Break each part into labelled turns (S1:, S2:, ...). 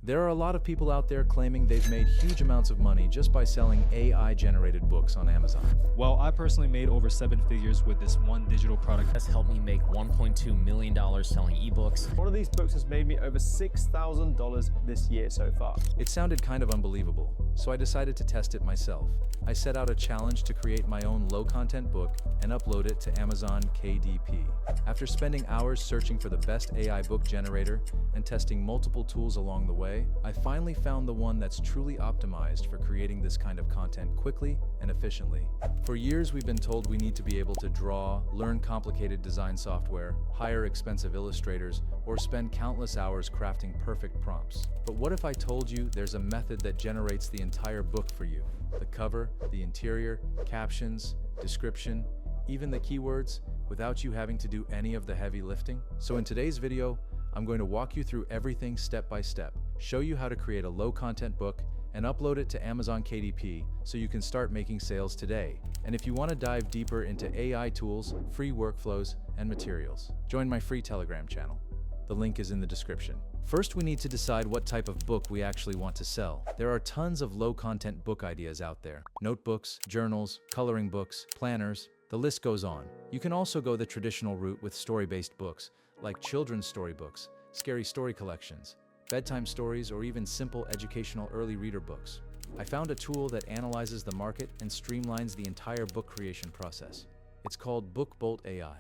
S1: There are a lot of people out there claiming they've made huge amounts of money just by selling AI-generated books on Amazon.
S2: Well, I personally made over 7 figures with this one digital product.
S3: That's helped me make $1.2 million selling ebooks.
S4: One of these books has made me over $6,000 this year so far.
S1: It sounded kind of unbelievable, so I decided to test it myself. I set out a challenge to create my own low-content book and upload it to Amazon KDP. After spending hours searching for the best AI book generator and testing multiple tools along the way, I finally found the one that's truly optimized for creating this kind of content quickly and efficiently. For years, we've been told we need to be able to draw, learn complicated design software, hire expensive illustrators, or spend countless hours crafting perfect prompts. But what if I told you there's a method that generates the entire book for you? The cover, the interior, captions, description, even the keywords, without you having to do any of the heavy lifting? So in today's video, I'm going to walk you through everything step by step, show you how to create a low-content book, and upload it to Amazon KDP so you can start making sales today. And if you want to dive deeper into AI tools, free workflows, and materials, join my free Telegram channel. The link is in the description. First, we need to decide what type of book we actually want to sell. There are tons of low-content book ideas out there. Notebooks, journals, coloring books, planners, the list goes on. You can also go the traditional route with story-based books, like children's storybooks, scary story collections, bedtime stories, or even simple educational early reader books. I found a tool that analyzes the market and streamlines the entire book creation process. It's called BookBolt AI.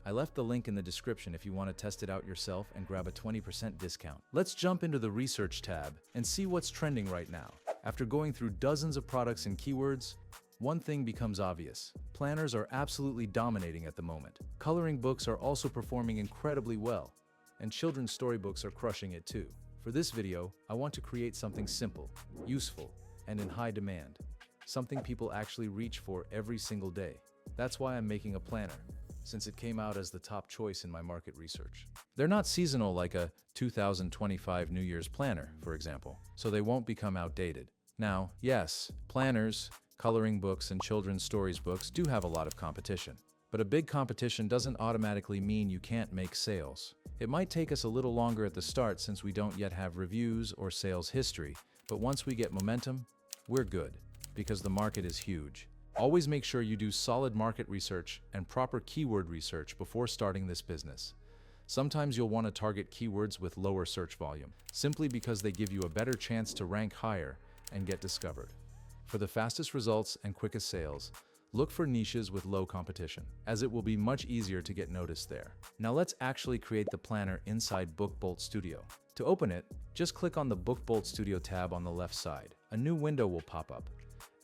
S1: I left the link in the description if you want to test it out yourself and grab a 20% discount. Let's jump into the research tab and see what's trending right now. After going through dozens of products and keywords, one thing becomes obvious. Planners are absolutely dominating at the moment. Coloring books are also performing incredibly well, and children's storybooks are crushing it too. For this video, I want to create something simple, useful, and in high demand. Something people actually reach for every single day. That's why I'm making a planner, since it came out as the top choice in my market research. They're not seasonal like a 2025 New Year's planner, for example, so they won't become outdated. Now, yes, planners, coloring books, and children's stories books do have a lot of competition. But a big competition doesn't automatically mean you can't make sales. It might take us a little longer at the start since we don't yet have reviews or sales history, but once we get momentum, we're good, because the market is huge. Always make sure you do solid market research and proper keyword research before starting this business. Sometimes you'll want to target keywords with lower search volume, simply because they give you a better chance to rank higher and get discovered. For the fastest results and quickest sales, look for niches with low competition, as it will be much easier to get noticed there. Now let's actually create the planner inside BookBolt Studio. To open it, just click on the BookBolt Studio tab on the left side. A new window will pop up,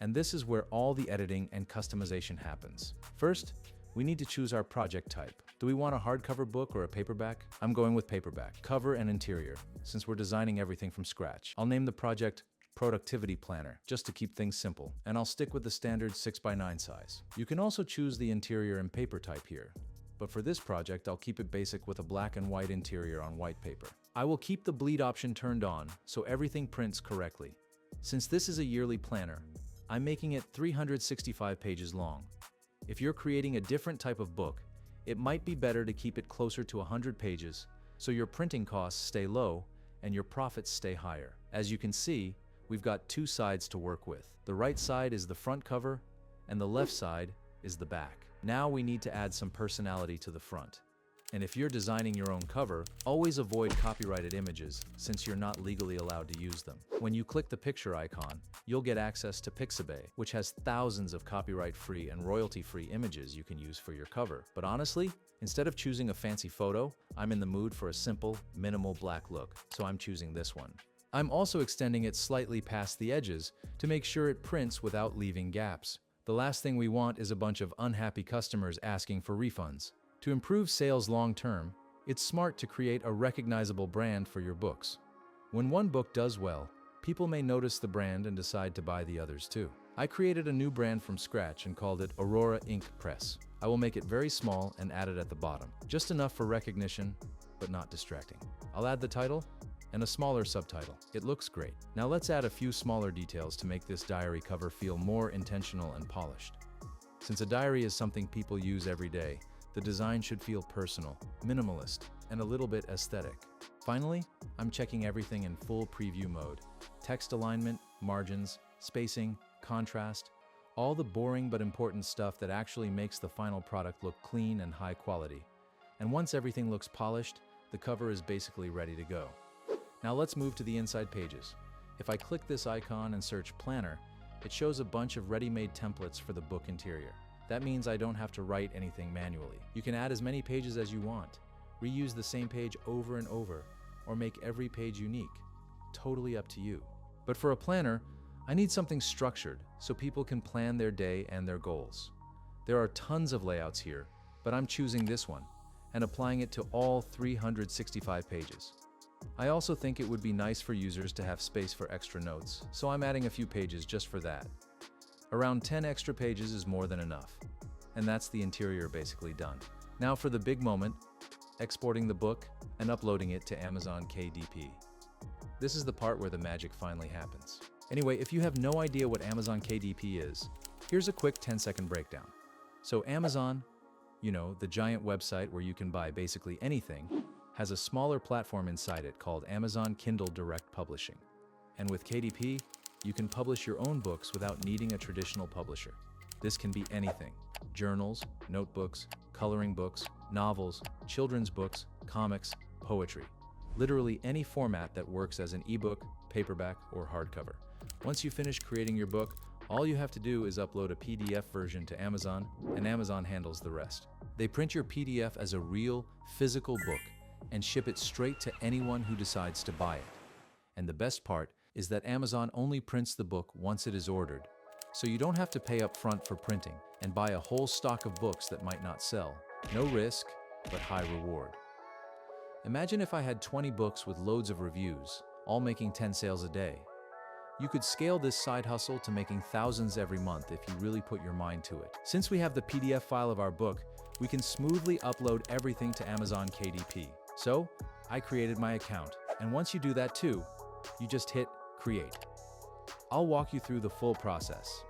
S1: and this is where all the editing and customization happens. First, we need to choose our project type. Do we want a hardcover book or a paperback? I'm going with paperback, cover and interior, since we're designing everything from scratch. I'll name the project Productivity Planner, just to keep things simple, and I'll stick with the standard 6x9 size. You can also choose the interior and paper type here, but for this project I'll keep it basic with a black and white interior on white paper. I will keep the bleed option turned on so everything prints correctly. Since this is a yearly planner, I'm making it 365 pages long. If you're creating a different type of book, it might be better to keep it closer to 100 pages so your printing costs stay low and your profits stay higher. As you can see, we've got two sides to work with. The right side is the front cover, and the left side is the back. Now we need to add some personality to the front. And if you're designing your own cover, always avoid copyrighted images, since you're not legally allowed to use them. When you click the picture icon, you'll get access to Pixabay, which has thousands of copyright-free and royalty-free images you can use for your cover. But honestly, instead of choosing a fancy photo, I'm in the mood for a simple, minimal black look, so I'm choosing this one. I'm also extending it slightly past the edges to make sure it prints without leaving gaps. The last thing we want is a bunch of unhappy customers asking for refunds. To improve sales long-term, it's smart to create a recognizable brand for your books. When one book does well, people may notice the brand and decide to buy the others too. I created a new brand from scratch and called it Aurora Ink Press. I will make it very small and add it at the bottom. Just enough for recognition, but not distracting. I'll add the title and a smaller subtitle. It looks great. Now let's add a few smaller details to make this diary cover feel more intentional and polished. Since a diary is something people use every day, the design should feel personal, minimalist, and a little bit aesthetic. Finally, I'm checking everything in full preview mode. Text alignment, margins, spacing, contrast, all the boring but important stuff that actually makes the final product look clean and high quality. And once everything looks polished, the cover is basically ready to go. Now let's move to the inside pages. If I click this icon and search Planner, it shows a bunch of ready-made templates for the book interior. That means I don't have to write anything manually. You can add as many pages as you want, reuse the same page over and over, or make every page unique. Totally up to you. But for a planner, I need something structured so people can plan their day and their goals. There are tons of layouts here, but I'm choosing this one and applying it to all 365 pages. I also think it would be nice for users to have space for extra notes, so I'm adding a few pages just for that. Around 10 extra pages is more than enough, and that's the interior basically done. Now for the big moment, exporting the book and uploading it to Amazon KDP. This is the part where the magic finally happens. Anyway, if you have no idea what Amazon KDP is, here's a quick 10-second breakdown. So Amazon, the giant website where you can buy basically anything, has a smaller platform inside it called Amazon Kindle Direct Publishing. And with KDP, you can publish your own books without needing a traditional publisher. This can be anything: journals, notebooks, coloring books, novels, children's books, comics, poetry. Literally any format that works as an ebook, paperback, or hardcover. Once you finish creating your book, all you have to do is upload a PDF version to Amazon, and Amazon handles the rest. They print your PDF as a real, physical book and ship it straight to anyone who decides to buy it. And the best part is that Amazon only prints the book once it is ordered, so you don't have to pay up front for printing and buy a whole stock of books that might not sell. No risk, but high reward. Imagine if I had 20 books with loads of reviews, all making 10 sales a day. You could scale this side hustle to making thousands every month if you really put your mind to it. Since we have the PDF file of our book, we can smoothly upload everything to Amazon KDP. So, I created my account, and once you do that too, you just hit Create. I'll walk you through the full process.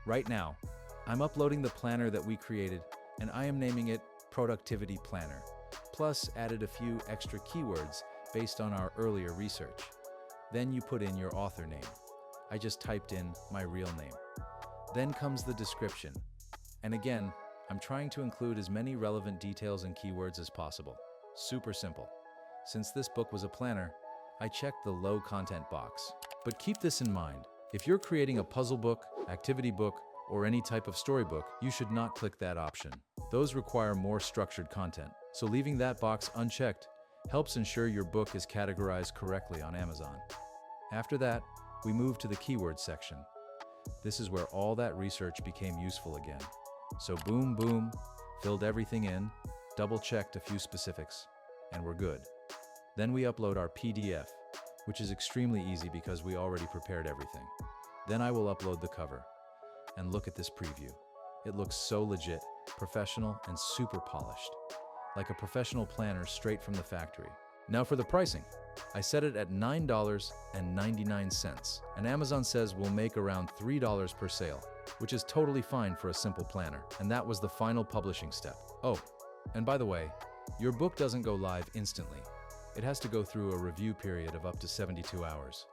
S1: Right now, I'm uploading the planner that we created, and I am naming it Productivity Planner, plus added a few extra keywords based on our earlier research. Then you put in your author name. I just typed in my real name. Then comes the description. And again, I'm trying to include as many relevant details and keywords as possible. Super simple. Since this book was a planner, I checked the low content box. But keep this in mind. If you're creating a puzzle book, activity book, or any type of storybook, you should not click that option. Those require more structured content. So leaving that box unchecked helps ensure your book is categorized correctly on Amazon. After that, we move to the keyword section. This is where all that research became useful again. So boom, boom, filled everything in, double-checked a few specifics, and we're good. Then we upload our PDF, which is extremely easy because we already prepared everything. Then I will upload the cover. And look at this preview. It looks so legit, professional, and super polished. Like a professional planner straight from the factory. Now for the pricing. I set it at $9.99, and Amazon says we'll make around $3 per sale, which is totally fine for a simple planner. And that was the final publishing step. Oh, and by the way, your book doesn't go live instantly. It has to go through a review period of up to 72 hours.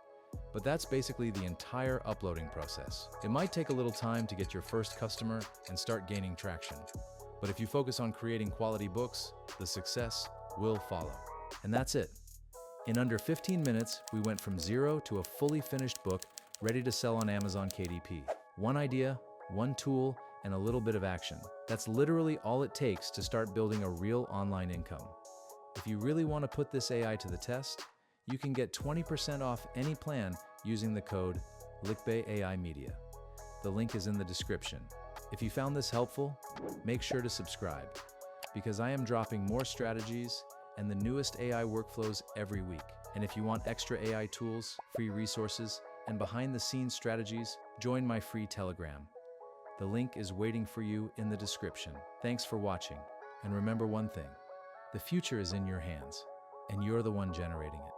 S1: But that's basically the entire uploading process. It might take a little time to get your first customer and start gaining traction. But if you focus on creating quality books, the success will follow. And that's it. In under 15 minutes, we went from zero to a fully finished book ready to sell on Amazon KDP. One idea, one tool, and a little bit of action. That's literally all it takes to start building a real online income. If you really want to put this AI to the test, you can get 20% off any plan using the code LIKBEAImedia. The link is in the description. If you found this helpful, make sure to subscribe, because I am dropping more strategies and the newest AI workflows every week. And if you want extra AI tools, free resources, and behind-the-scenes strategies, join my free Telegram. The link is waiting for you in the description. Thanks for watching, and remember one thing: the future is in your hands, and you're the one generating it.